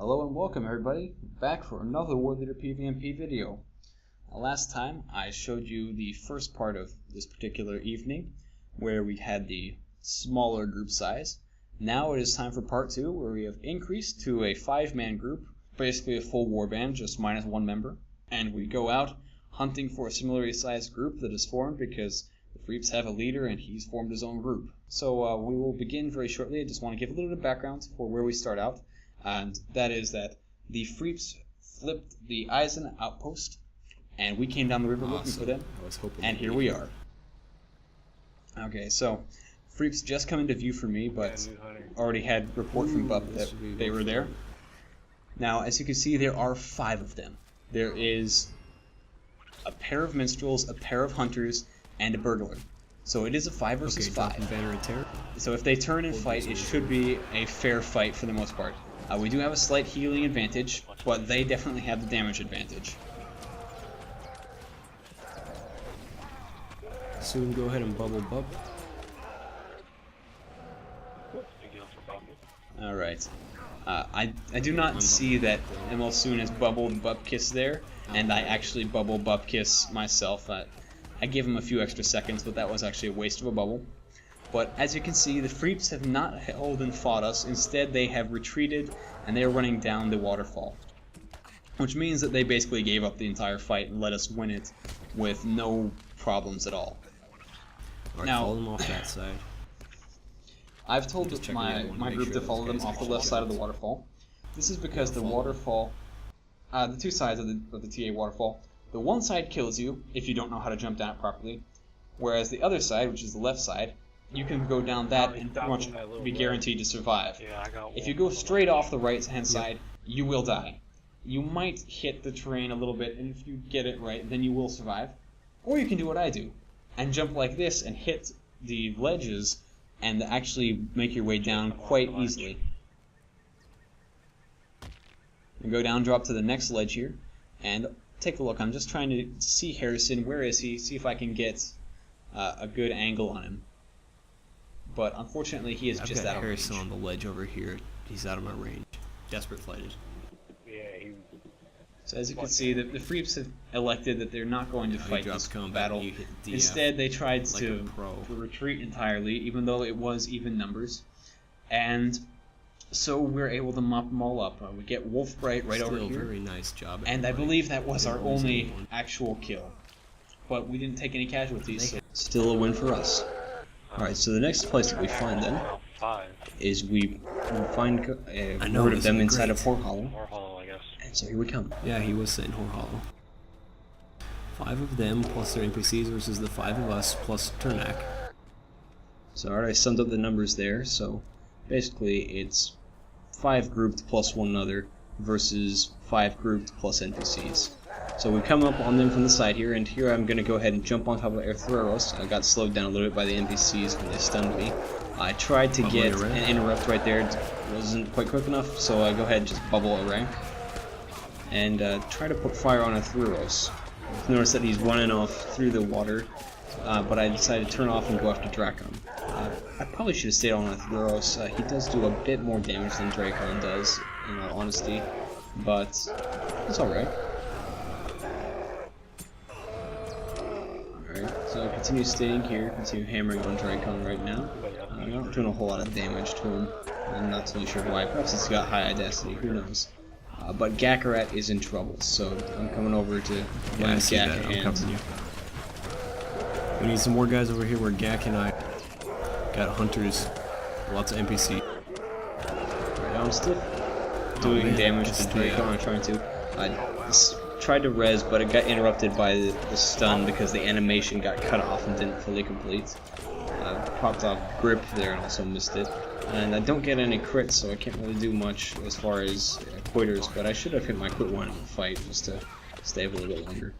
Hello and welcome everybody, back for another War Leader PvMP video. Last time I showed you the first part of this particular evening, where we had the smaller group size. Now it is time for part 2, where we have increased to a 5-man group, basically a full warband, just minus one member. And we go out hunting for a similarly sized group that is formed because the freeps have a leader and he's formed his own group. So we will begin very shortly. I just want to give a little bit of background for where we start out. And that is that the freeps flipped the Eisen outpost, and we came down the river looking for them, and here we are. Okay, so freeps just come into view for me, but already had report from Bub that they were there. Now, as you can see, there are 5 of them. There is a pair of minstrels, a pair of hunters, and a burglar. So it is a 5 versus 5. So if they turn and fight, it should be a fair fight for the most part. We do have a slight healing advantage, but they definitely have the damage advantage. Soon go ahead and bubble bub. Alright. I do not see that ML Soon has bubbled Bub Kiss there, and I actually bubble Bub Kiss myself. I gave him a few extra seconds, but that was actually a waste of a bubble. But as you can see, the freeps have not held and fought us. Instead, they have retreated, and they are running down the waterfall. Which means that they basically gave up the entire fight and let us win it with no problems at all. Alright, now, follow them off that side. I've told my group to follow them off the left side of the waterfall. This is because the waterfall, the two sides of the TA waterfall, the one side kills you if you don't know how to jump down it properly, whereas the other side, which is the left side, you can go down that and pretty much be guaranteed to survive. If you go straight off the right-hand side, you will die. You might hit the terrain a little bit, and if you get it right, then you will survive. Or you can do what I do, and jump like this and hit the ledges and actually make your way down quite easily. And go down, drop to the next ledge here, and take a look. I'm just trying to see Harrison. Where is he? See if I can get a good angle on him. But unfortunately, he is just out of range. Harrison on the ledge over here. He's out of my range. Desperate flighted. Yeah, so as you can see, the freeps have elected that they're not going to fight this battle. Instead, they tried to retreat entirely, even though it was even numbers. And so we're able to mop them all up. We get Wolfbright right over here. Very nice job. And I believe that was our only actual kill. But we didn't take any casualties, so still a win for us. Alright, so the next place that we find them is we find a horde of them inside of Horde Hollow. And so here we come. Yeah, he was saying Horde Hollow. 5 of them plus their NPCs versus the 5 of us plus Turnak. So alright, I summed up the numbers there. So basically it's 5 grouped plus one another versus 5 grouped plus NPCs. So we come up on them from the side here, and here I'm going to go ahead and jump on top of Ivaneus. I got slowed down a little bit by the NPCs when they stunned me. I tried to get an interrupt right there, it wasn't quite quick enough, so I go ahead and just bubble a rank. And try to put fire on Ivaneus. Notice that he's running off through the water, but I decided to turn off and go after Drakon. I probably should have stayed on Ivaneus. He does do a bit more damage than Drakon does, in all honesty, but it's alright. So continue staying here, continue hammering on Drakon right now. I'm not doing a whole lot of damage to him. I'm not totally sure why. Perhaps it's got high audacity, who knows. But Gakarat is in trouble, so I'm coming over to run Gak a hand. We need some more guys over here where Gak and I got hunters, lots of NPC. Right, I'm still doing damage to Drakon. I'm trying to. Tried to res, but it got interrupted by the stun because the animation got cut off and didn't fully complete. Popped off grip there and also missed it. And I don't get any crits, so I can't really do much as far as quitters, but I should have hit my quit one in the fight just to stay a little bit longer.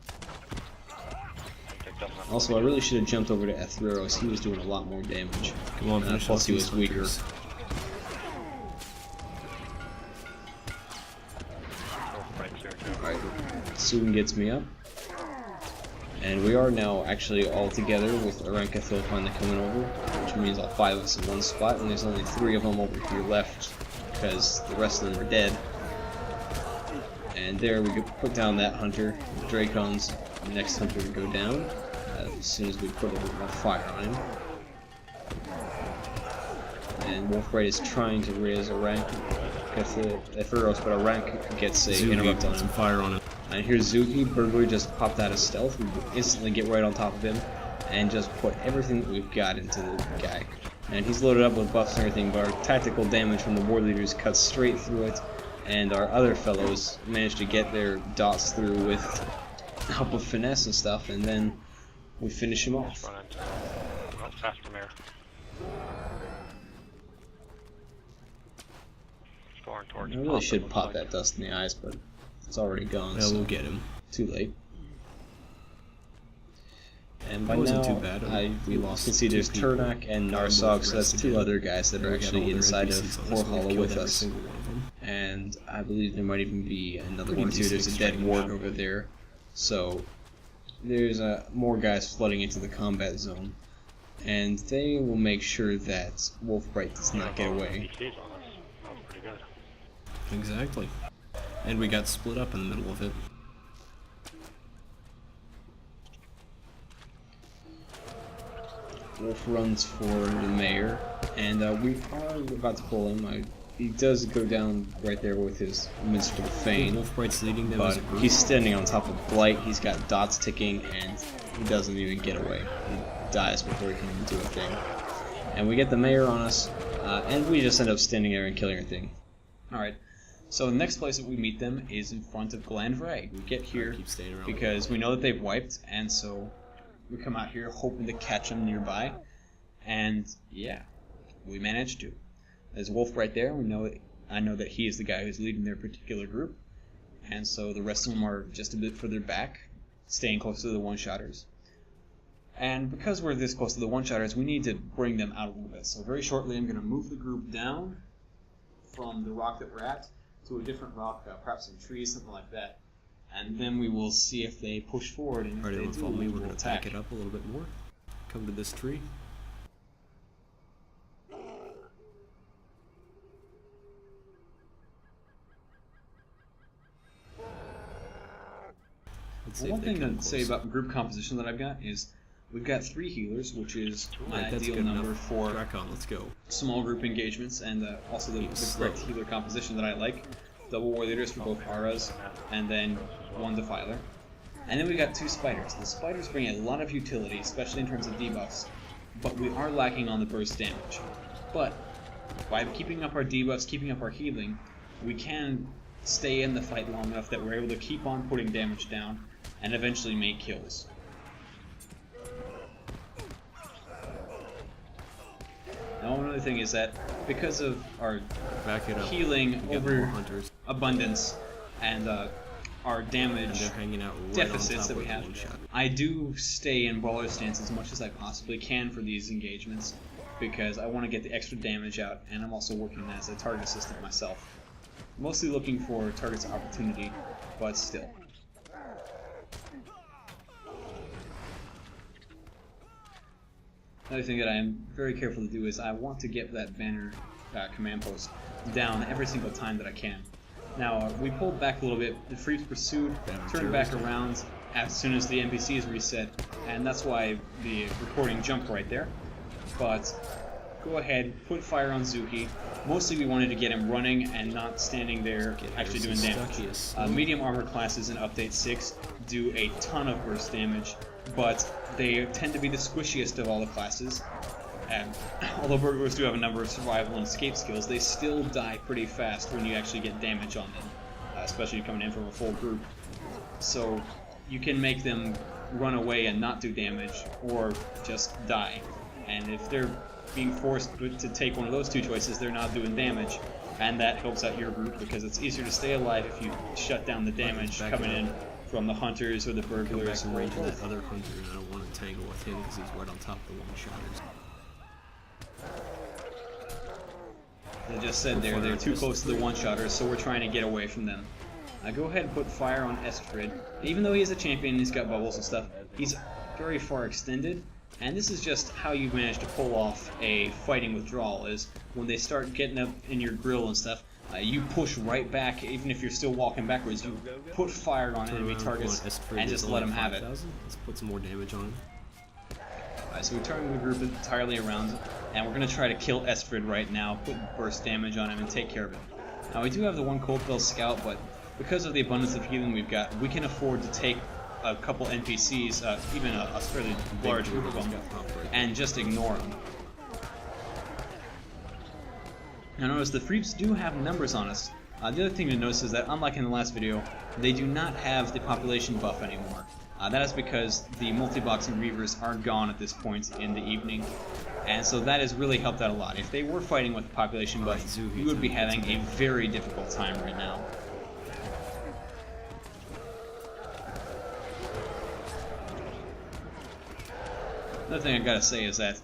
Also, I really should have jumped over to Ivaneus. He was doing a lot more damage. Come on, plus he was weaker. Alright, Soon gets me up. And we are now actually all together with Arankathil finally coming over, which means all 5 of us in one spot, and there's only 3 of them over here left, because the rest of them are dead. And there we could put down that hunter. Dracon's next hunter would go down as soon as we put a little more fire on him. And Wolfbright is trying to raise a rank. At Furos, but a rank gets a interrupt on him. Some fire on him. And here's Zuki. Burglary just popped out of stealth. We instantly get right on top of him and just put everything that we've got into the guy. And he's loaded up with buffs and everything, but our tactical damage from the war leaders cuts straight through it, and our other fellows managed to get their dots through with help of finesse and stuff, and then we finish him off. I really should pop that dust in the eyes, but it's already gone. Yeah, so we'll get him. Too late. And by wasn't now, too bad. we lost. You can see there's Turnak and Narsog, so that's two other guys that are actually inside of Four Hollow with us. And I believe there might even be another one too. There's a dead ward over there. So there's more guys flooding into the combat zone. And they will make sure that Wolfbright does not get away. Exactly. And we got split up in the middle of it. Wolf runs for the mayor, and we are about to pull him. He does go down right there with his minstrel Fane, Wolfbright's leading them but as a group. He's standing on top of Blight. He's got dots ticking, and he doesn't even get away. He dies before he can even do a thing. And we get the mayor on us, and we just end up standing there and killing our thing. Alright, so the next place that we meet them is in front of Glanvrag. We get here because we know that they've wiped, and so we come out here hoping to catch them nearby, and yeah, we managed to. There's Wolf right there. I know that he is the guy who's leading their particular group, and so the rest of them are just a bit further back, staying close to the one-shotters. And because we're this close to the one-shotters, we need to bring them out a little bit. So very shortly, I'm going to move the group down from the rock that we're at to a different rock, perhaps some trees, something like that. And then we will see if they push forward, and if they do, we're we'll going to attack it up a little bit more. Come to this tree. One thing to say about group composition that I've got is we've got 3 healers, which is my ideal number for Let's go. small group engagements, and also the correct healer composition that I like. Double war leaders for both auras, and then 1 defiler. And then we got 2 spiders. The spiders bring a lot of utility, especially in terms of debuffs, but we are lacking on the burst damage. But by keeping up our debuffs, keeping up our healing, we can stay in the fight long enough that we're able to keep on putting damage down and eventually make kills. Now, another thing is that because of our healing over abundance and our damage deficits that we have, I do stay in brawler stance as much as I possibly can for these engagements because I want to get the extra damage out, and I'm also working as a target assistant myself. Mostly looking for targets of opportunity, but still. Another thing that I am very careful to do is I want to get that banner command post down every single time that I can. Now, we pulled back a little bit, the freeps pursued, turned back around as soon as the NPCs reset, and that's why the recording jumped right there. But go ahead, put fire on Zuki. Mostly we wanted to get him running and not standing there actually doing damage. Medium armor classes in Update 6 do a ton of burst damage, but they tend to be the squishiest of all the classes. And although burglars do have a number of survival and escape skills, they still die pretty fast when you actually get damage on them, especially coming in from a full group. So you can make them run away and not do damage, or just die. And if they're being forced to take one of those 2 choices, they're not doing damage, and that helps out your group because it's easier to stay alive if you shut down the damage coming in from the hunters or the burglars. Or the other hunter, and I don't want to tangle with him because he's right on top of the one-shotters. As I just said, they're too close to the one-shotters, so we're trying to get away from them. Go ahead and put fire on Estrid. Even though he is a champion and he's got bubbles and stuff, he's very far extended, and this is just how you manage to pull off a fighting withdrawal, is when they start getting up in your grill and stuff, you push right back, even if you're still walking backwards. You put fire on enemy targets and just let them have it. Let's put some more damage on him. Alright, so we turn the group entirely around, and we're going to try to kill Esfrid right now, put burst damage on him, and take care of him. Now, we do have the one Coldfell Scout, but because of the abundance of healing we've got, we can afford to take a couple NPCs, even a fairly large group of them, and just ignore them. Now notice the freeps do have numbers on us. The other thing to notice is that, unlike in the last video, they do not have the population buff anymore. That is because the multi-boxing reavers are gone at this point in the evening, and so that has really helped out a lot. If they were fighting with the population buff, we would be having a very difficult time right now. Another thing I gotta say is that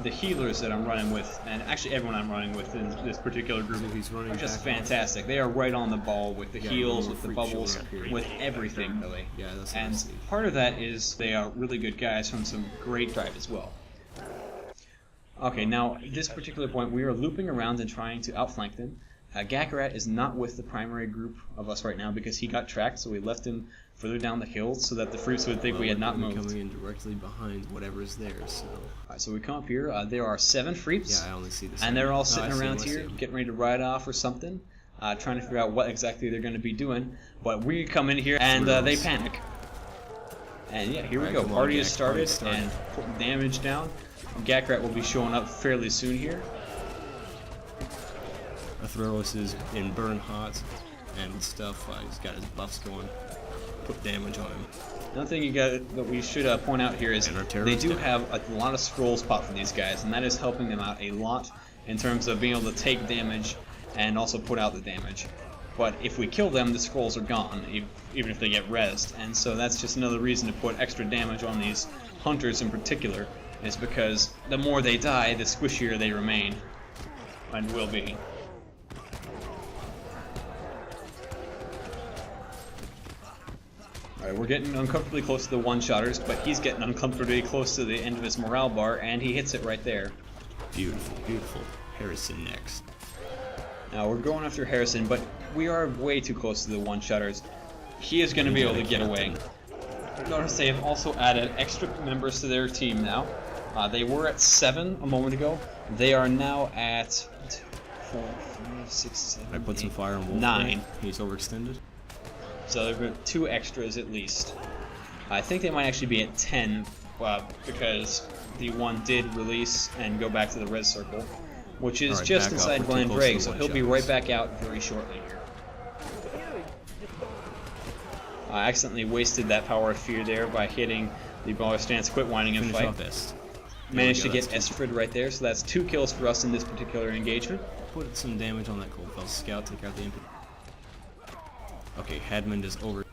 the healers that I'm running with, and actually everyone I'm running with in this particular group, are just fantastic. They are right on the ball with the heals, with the bubbles, with everything, really. And part of that is they are really good guys from some great drive as well. Okay, now at this particular point we are looping around and trying to outflank them. Gakarat is not with the primary group of us right now because he got tracked, so we left him further down the hill so that the freeps would think we had not moved. Coming in directly behind whatever's there, so... Alright, so we come up here. There are 7 freeps. Yeah, I only see this. And they're all sitting around here, getting ready to ride off or something, trying to figure out what exactly they're going to be doing. But we come in here and they panic. And yeah, here we go. Party has started and putting damage down. Gakarat will be showing up fairly soon here. Ivaneus is in burn hot and stuff. He's got his buffs going. Put damage on him. Another thing that we should point out here is they do have a lot of scrolls pop for these guys, and that is helping them out a lot in terms of being able to take damage and also put out the damage. But if we kill them, the scrolls are gone, even if they get rezzed, and so that's just another reason to put extra damage on these hunters in particular, is because the more they die, the squishier they remain, and will be. Alright, we're getting uncomfortably close to the one-shotters, but he's getting uncomfortably close to the end of his morale bar, and he hits it right there. Beautiful, beautiful. Harrison next. Now, we're going after Harrison, but we are way too close to the one-shotters. He is going to be able to get away. Notice they have also added extra members to their team now. They were at 7 a moment ago. They are now at 4, 5, 6, 7, I put some fire on Wolf 9. He's overextended. So there are 2 extras at least. I think they might actually be at 10 because the one did release and go back to the red circle, which is just inside Glendraig, so he'll be right back out very shortly here. I accidentally wasted that power of fear there by hitting the baller stance, quit whining and fight. Managed to get Esfrid right there, so that's 2 kills for us in this particular engagement. Put some damage on that Coldfell Scout, take out the MP. Okay, Hadmond is over.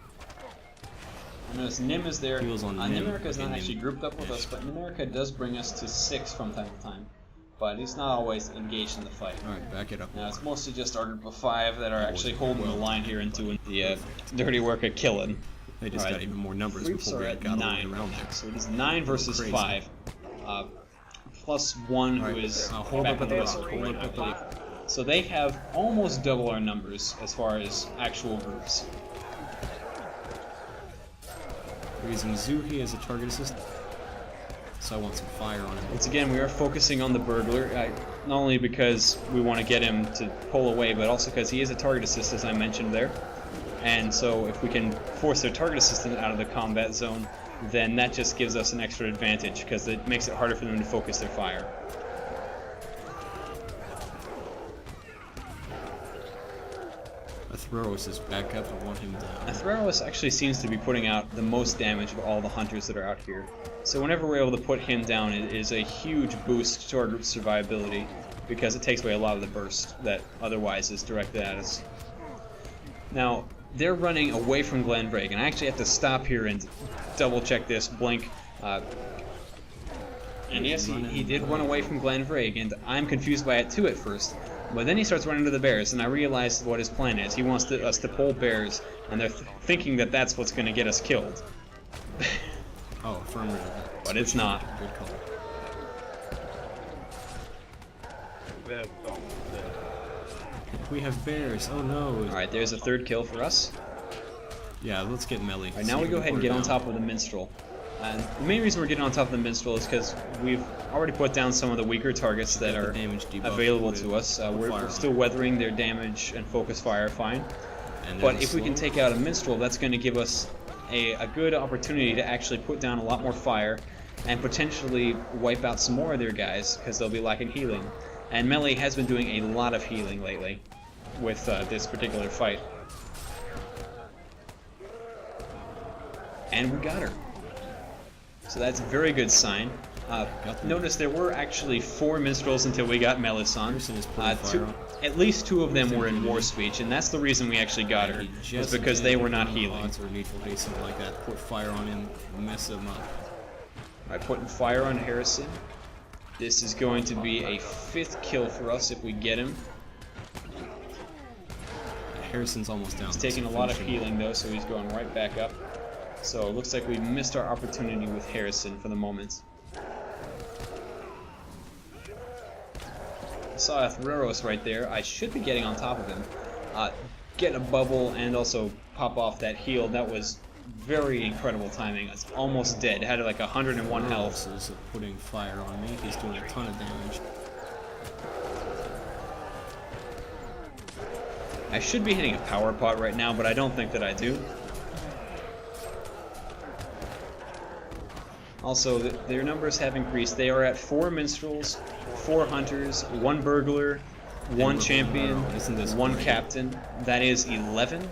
Notice Nim is there. Nimerica is not actually grouped up with us, but Nimerica does bring us to 6 from time to time. But he's not always engaged in the fight. Alright, back it up. Now it's mostly just our group of 5 that are actually holding the line here and doing the dirty work of killing. They just got even more numbers before we got 9 around there. So it is 9 versus 5. Plus 1 who is back at the rest right now, I believe. So they have almost double our numbers as far as actual groups. We're using Zuhi as a target assist, so I want some fire on him. Once again, we are focusing on the burglar, not only because we want to get him to pull away, but also because he is a target assist, as I mentioned there. And so if we can force their target assistant out of the combat zone, then that just gives us an extra advantage, because it makes it harder for them to focus their fire. Ivaneus is back up, I want him down. Ivaneus actually seems to be putting out the most damage of all the hunters that are out here. So whenever we're able to put him down, it is a huge boost to our group's survivability, because it takes away a lot of the burst that otherwise is directed at us. Now, they're running away from Glendraig, and I actually have to stop here and double check this, blink. And yes, he did run away from Glendraig, and I'm confused by it too at first. But then he starts running to the bears, and I realize what his plan is. He wants us to pull bears, and they're thinking that that's what's going to get us killed. Oh, affirmative. But it's not. Good call. We have bears. Oh no. Alright, there's a third kill for us. Yeah, let's get melee. Alright, now we go ahead and get on top of the minstrel. And the main reason we're getting on top of the minstrel is because we've already put down some of the weaker targets that are available to us. We're still weathering their damage and focus fire fine. But if we can take out a minstrel, that's going to give us a good opportunity to actually put down a lot more fire and potentially wipe out some more of their guys because they'll be lacking healing. And melee has been doing a lot of healing lately with this particular fight. And we got her. So that's a very good sign. Notice there were actually 4 minstrels until we got Melis on. At least 2 of them were in war speech, and that's the reason we actually got her, was because they were not healing. Or needful haste, something like that. Put fire on him, mess him up. Alright, putting fire on Harrison. This is going to be a 5th kill for us if we get him. Harrison's almost down. He's taking a lot of healing though, so he's going right back up. So it looks like we missed our opportunity with Harrison for the moment. I saw Athreros right there. I should be getting on top of him. Get a bubble and also pop off that heal. That was very incredible timing. It's almost dead. It had like 101 health. Is putting fire on me. He's doing a ton of damage. I should be hitting a power pot right now, but I don't think that I do. Also, their numbers have increased. They are at 4 minstrels, 4 hunters, 1 burglar, 1 champion, 1 captain. That is 11.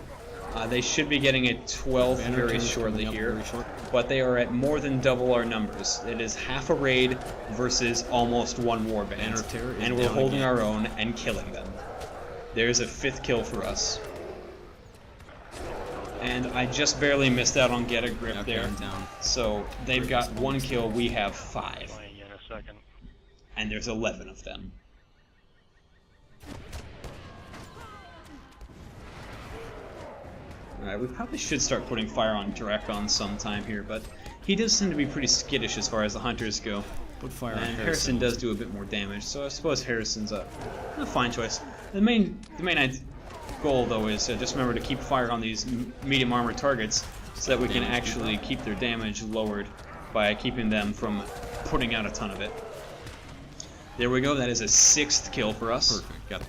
They should be getting a 12 very shortly here, but they are at more than double our numbers. It is half a raid versus almost 1 warband, and we're holding our own and killing them. There's a 5th kill for us. And I just barely missed out on get a grip there. So they've got 1 kill, we have 5. And there's 11 of them. Alright, we probably should start putting fire on Drakon sometime here, but he does seem to be pretty skittish as far as the hunters go. Put fire on Harrison does do a bit more damage, so I suppose Harrison's a fine choice. The main goal, though, is just remember to keep fire on these medium armor targets so that we can actually keep their damage lowered by keeping them from putting out a ton of it. There we go, that is a 6th kill for us. Perfect, got it.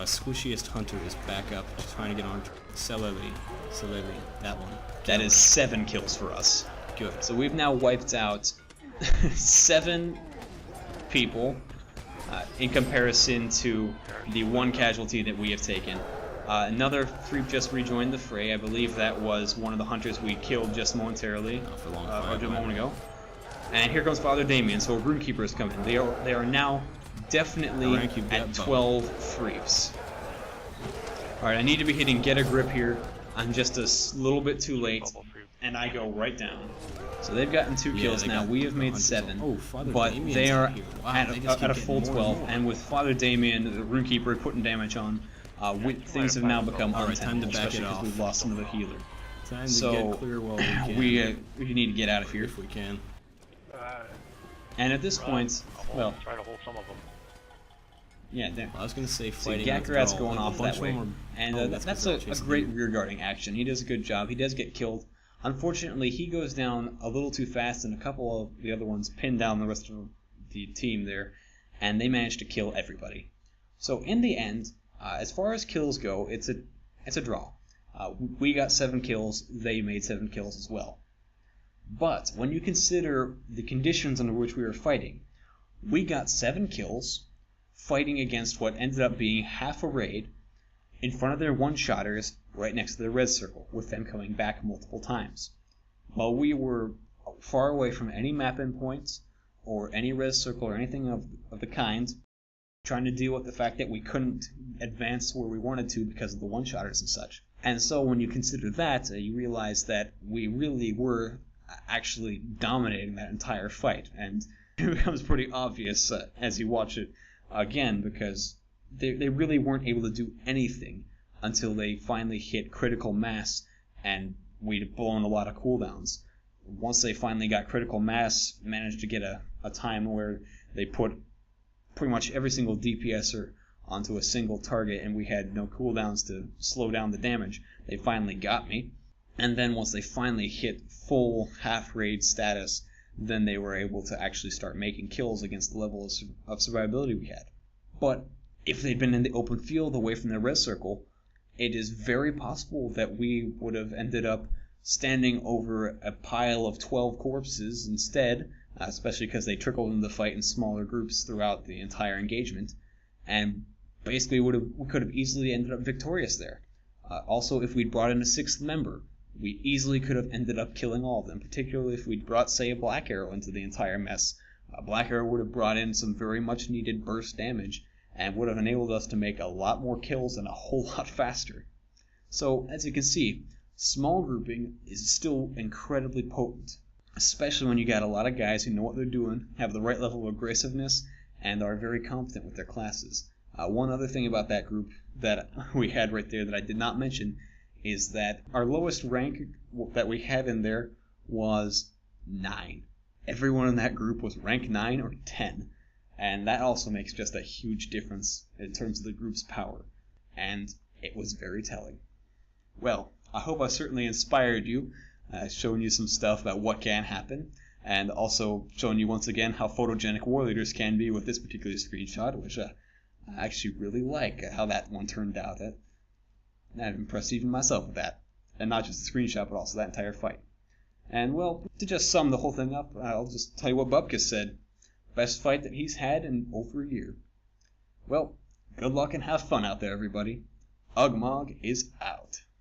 Squishiest Hunter is back up, just trying to get on Celebi, that one. That is 7 kills for us. Good. So we've now wiped out 7 people in comparison to the 1 casualty that we have taken. Another freep just rejoined the fray. I believe that was one of the hunters we killed just momentarily, or just a moment ago. And here comes Father Damien, so Runekeepers come in. They are now definitely at 12 freeps. Alright, I need to be hitting get a grip here. I'm just a little bit too late, and I go right down. So they've gotten 2 kills now. We have made 7, but they are at a full 12. And with Father Damien, the Runekeeper, putting damage on, things have now become untenable, especially because we've lost another healer. So we need to get out of here if we can. And at this point, well, try to hold some of them. Yeah, there. I was going to say fighting. So Gakrat's going off that way, and that's a great rearguarding action. He does a good job. He does get killed. Unfortunately, he goes down a little too fast, and a couple of the other ones pin down the rest of the team there, and they manage to kill everybody. So in the end, as far as kills go, it's a draw. We got 7 kills. They made 7 kills as well. But when you consider the conditions under which we were fighting, we got 7 kills, fighting against what ended up being half a raid in front of their one-shotters right next to the red circle, with them coming back multiple times. While we were far away from any map endpoints or any red circle or anything of the kind, trying to deal with the fact that we couldn't advance where we wanted to because of the one-shotters and such. And so when you consider that, you realize that we really were actually dominating that entire fight, and it becomes pretty obvious as you watch it again, because they really weren't able to do anything until they finally hit critical mass, and we'd blown a lot of cooldowns. Once they finally got critical mass, managed to get a time where they put pretty much every single DPSer onto a single target and we had no cooldowns to slow down the damage, they finally got me. And then once they finally hit full half raid status, then they were able to actually start making kills against the level of survivability we had. But if they'd been in the open field away from the res circle, it is very possible that we would have ended up standing over a pile of 12 corpses instead, especially because they trickled into the fight in smaller groups throughout the entire engagement, and basically we could have easily ended up victorious there. Also, if we'd brought in a 6th member, we easily could have ended up killing all of them, particularly if we'd brought, say, a Black Arrow into the entire mess. Black Arrow would have brought in some very much needed burst damage, and would have enabled us to make a lot more kills and a whole lot faster. So, as you can see, small grouping is still incredibly potent, especially when you got a lot of guys who know what they're doing, have the right level of aggressiveness, and are very competent with their classes. One other thing about that group that we had right there that I did not mention is that our lowest rank that we had in there was 9. Everyone in that group was rank 9 or 10. And that also makes just a huge difference in terms of the group's power. And it was very telling. Well, I hope I certainly inspired you, showing you some stuff about what can happen, and also showing you once again how photogenic war leaders can be with this particular screenshot, which I actually really like how that one turned out. I'm impressed even myself with that. And not just the screenshot, but also that entire fight. And well, to just sum the whole thing up, I'll just tell you what Bubkus said. Best fight that he's had in over a year. Well, good luck and have fun out there, everybody. Ugmog is out.